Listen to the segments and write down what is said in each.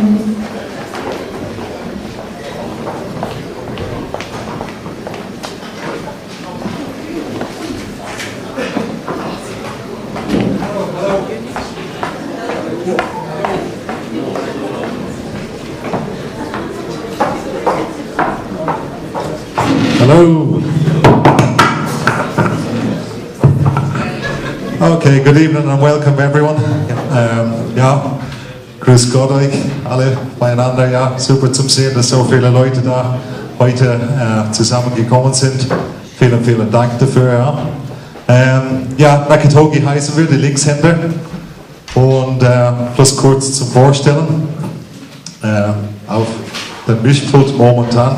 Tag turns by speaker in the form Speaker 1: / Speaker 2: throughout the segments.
Speaker 1: Hello. Okay, good evening and welcome everyone. Ja, grüß Gott euch alle beieinander. Ja, super zum Sehen, dass so viele Leute da heute zusammengekommen sind. Vielen, vielen Dank dafür. Ja, Ciotogi heißen wir, die Linkshänder. Und bloß kurz zum Vorstellen. Auf dem Mischpult momentan.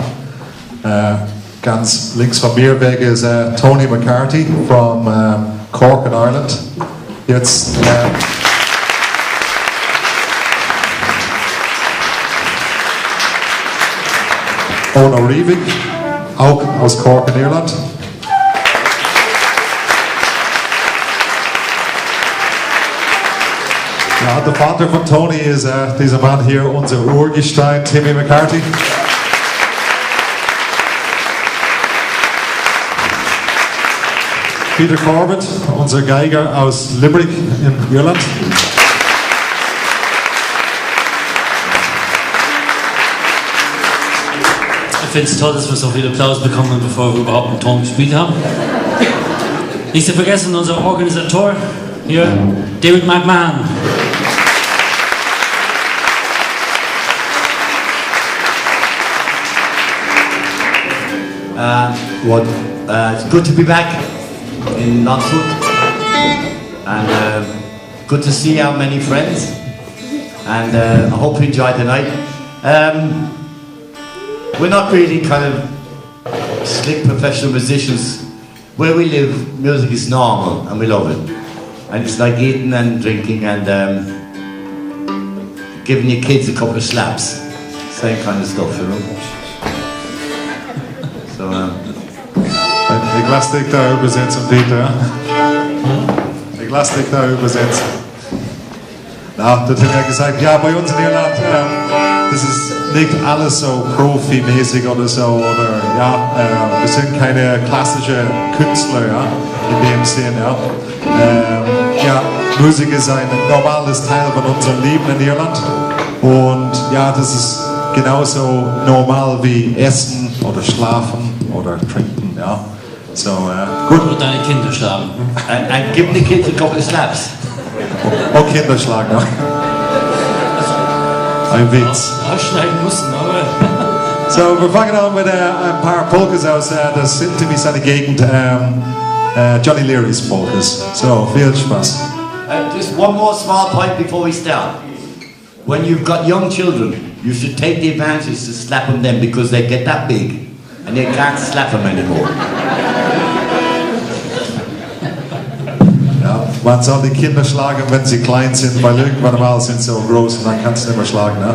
Speaker 1: Ganz links von mir weg ist Tony McCarthy from Cork in Ireland. Jetzt Ono Rivik, auch aus Cork in Irland. Ja, der Vater von Tony ist dieser Mann hier, unser Urgestein, Timmy McCarthy. Peter Corbett, unser Geiger aus Limerick in Irland.
Speaker 2: Ich finde es toll, dass wir so viel Applaus bekommen, bevor wir überhaupt einen Ton gespielt haben. Nicht zu vergessen, unser Organisator hier, David McMahon.
Speaker 3: It's good to be back in Landshut, and good to see our many friends, and I hope you enjoyed the night. We're not really kind of slick professional musicians. Where we live, music is normal and we love it, and it's like eating and drinking and giving your kids a couple of slaps, same kind of stuff, you know. So
Speaker 1: ich lasse dich da übersetzen, Peter. Ich lasse dich da übersetzen. Na, das hat er gesagt, ja, bei uns in Irland, das ist nicht alles so profimäßig oder so, oder ja, wir sind keine klassischen Künstler, ja, in dem Sinn, ja. Ja, Musik ist ein normales Teil von unserem Leben in Irland und ja, das ist genauso normal wie Essen oder Schlafen oder Trinken, ja. So, gut.
Speaker 2: Und deine Kinder schlagen.
Speaker 3: And give the kids a couple of slaps.
Speaker 1: Auch Kinder schlagen, ja. Ein Witz.
Speaker 2: Ausschneiden müssen, aber...
Speaker 1: So, wir fangen an mit ein paar Polkas aus der Sintimi seine Gegend, Johnny Leary's Polkas. So, viel Spaß.
Speaker 3: Just one more small point before we start. When you've got young children, you should take the advantage to slap them then because they get that big and they can't slap them anymore.
Speaker 1: Ja, man soll die Kinder schlagen, wenn sie klein sind, weil irgendwann mal sind sie so groß und dann kannst du nicht mehr schlagen. Ne?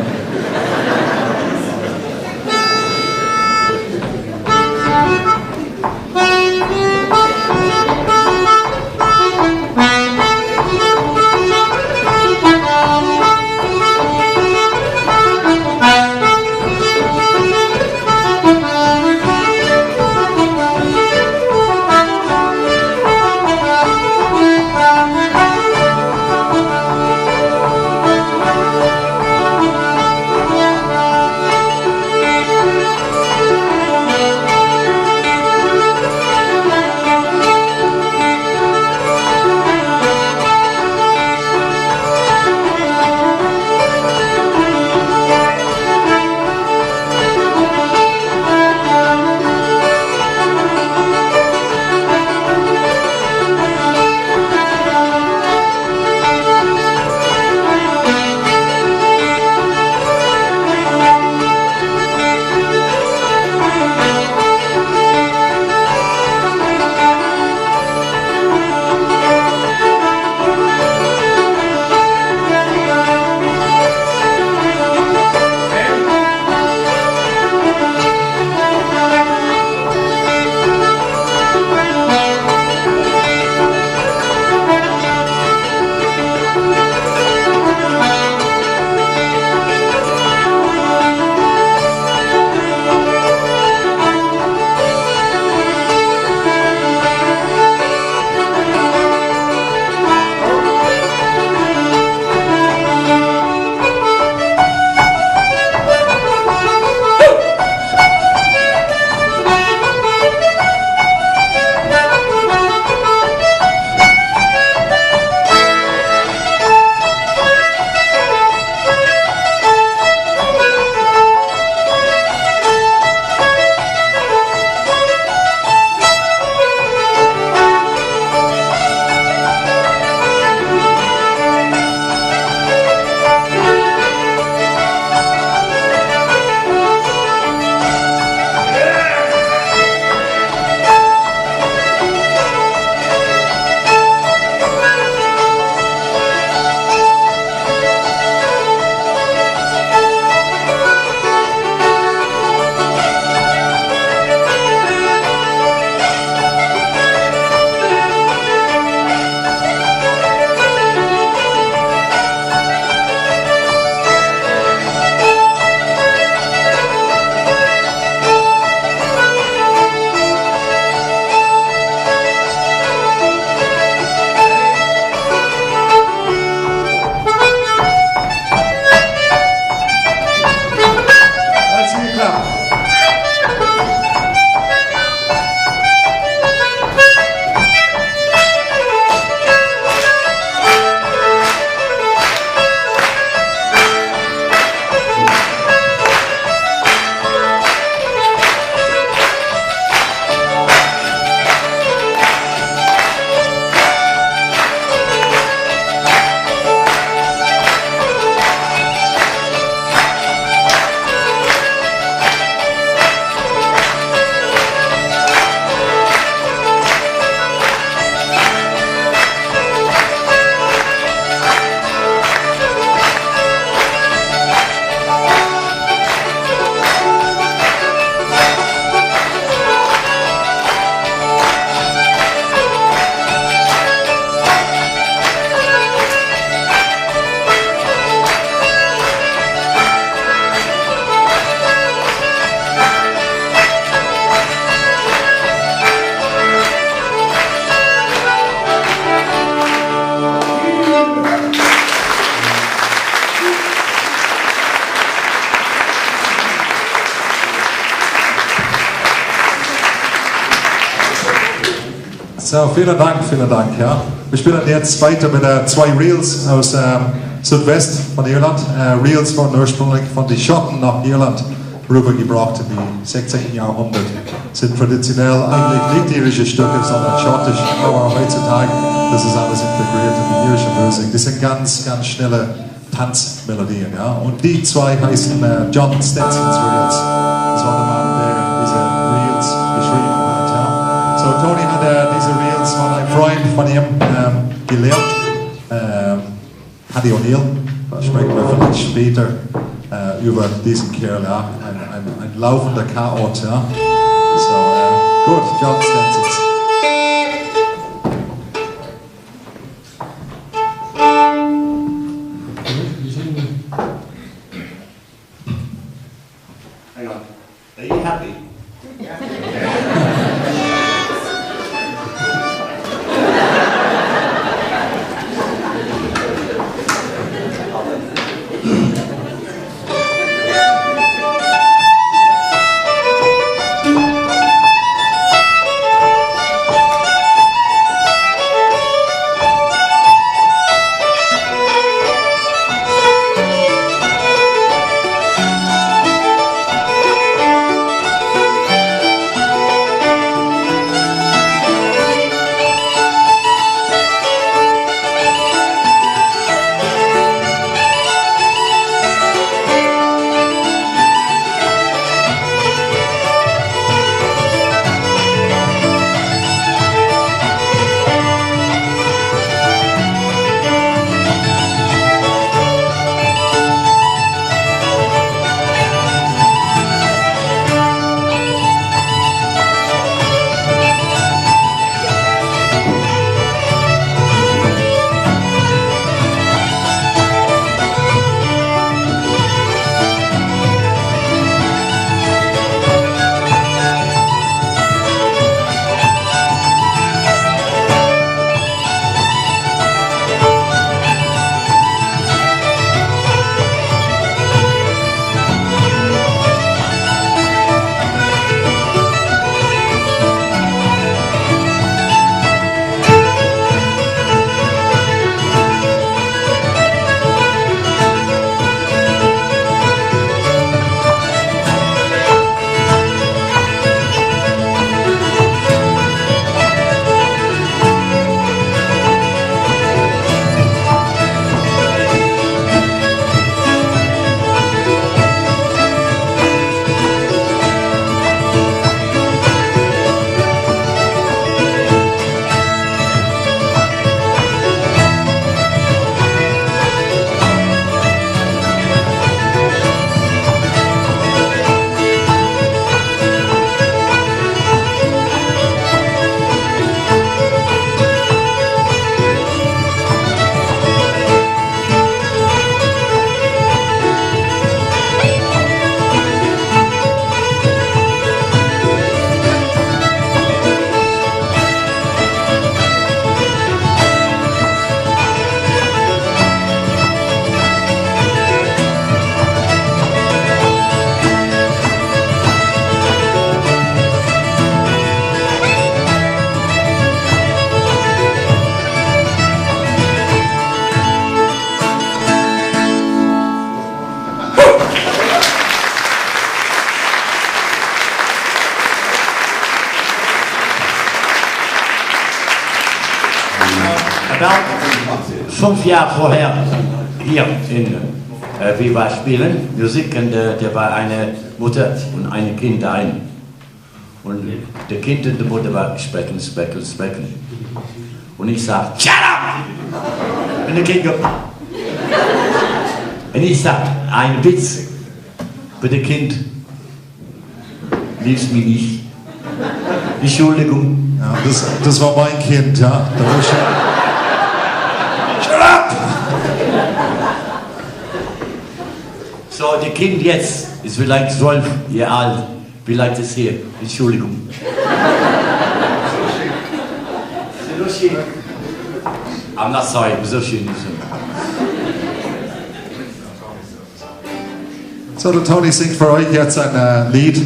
Speaker 1: So, vielen Dank, ja. Wir spielen jetzt weiter mit zwei Reels aus Südwest von Irland. Reels wurden ursprünglich von den Schotten nach Irland rübergebracht im 16. Jahrhundert. Sind traditionell eigentlich nicht irische Stücke, sondern schottisch, aber heutzutage das ist alles integriert in die irische Musik. Das sind ganz schnelle Tanzmelodien, ja. Und die zwei heißen John Stenson's Reels. Das war der Mann, der diese Reels geschrieben hat, ja. So, Tony hat diese Reels von einem Freund von ihm gelernt, Paddy O'Neill. Da sprechen wir vielleicht später über diesen Kerl, ja. Ein laufender Chaot, ja. So, gut, John Stenson's.
Speaker 3: Hang on. Are you happy? About 5 Jahre vorher hier in wir spielen Musik und der war eine Mutter und ein Kind ein. Und der Kind und die Mutter war Specken. Und ich sag, shut up! Und der Kind geht. Und ich sag, ein Witz für das Kind liebst mich nicht. Entschuldigung.
Speaker 1: Ja, das war mein Kind, ja. Da war ich, shut up!
Speaker 3: So, das Kind jetzt ist vielleicht 12 Jahre alt. Vielleicht ist hier. Entschuldigung. I'm not sorry, so schön.
Speaker 1: So, der Tony singt für euch jetzt ein Lied,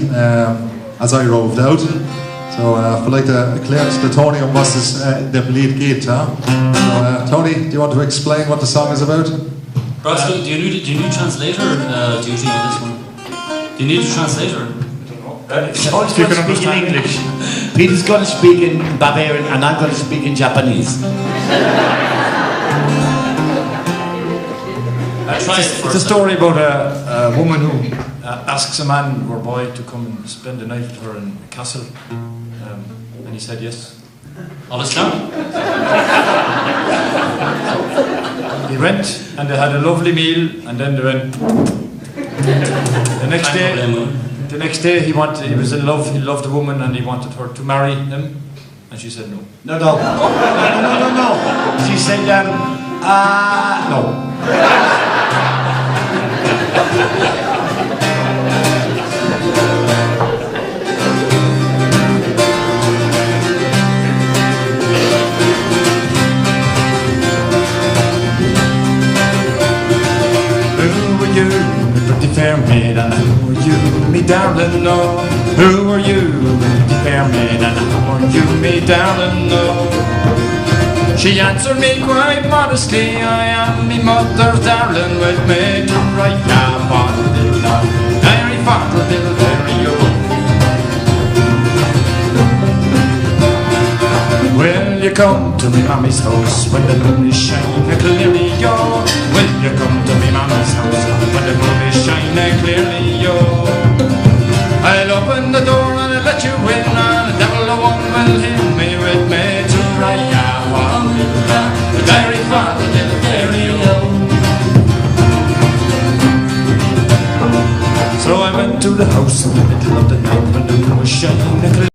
Speaker 1: As I Roved Out. So vielleicht erklärt der Tony, um was es in dem Lied geht. So, Tony, do you want to explain what the song is about?
Speaker 2: Ross, do you need translator duty on this one? Do you need a translator?
Speaker 3: It's going to speak in English. Peter's going to speak in Bavarian and I'm going to speak in Japanese.
Speaker 4: It's a story about a woman who asks a man or boy to come and spend the night with her in a castle, and he said yes.
Speaker 2: Alles klar?
Speaker 4: He went and they had a lovely meal, and then they went. The next day he was in love. He loved the woman and he wanted her to marry him, and she said no.
Speaker 3: No. She said no. Fair maid, and who are you, me darling, no? Who are you, pretty fair maid, and who are you, me darling, no? She answered me quite modestly, I am me mother's darling, with me to right now, fottle-diddle-da, very fottle-diddle, very yo. Will you come to me mommy's house when the moon is shining clearly, yo? Will you come to me mommy's house when the moon is shining clearly, yo? I'll open the door and I'll let you in, and the devil a one will hit me with me to raya, very far, very yo. So I went to the house in the middle of the night when the moon was shining clearly.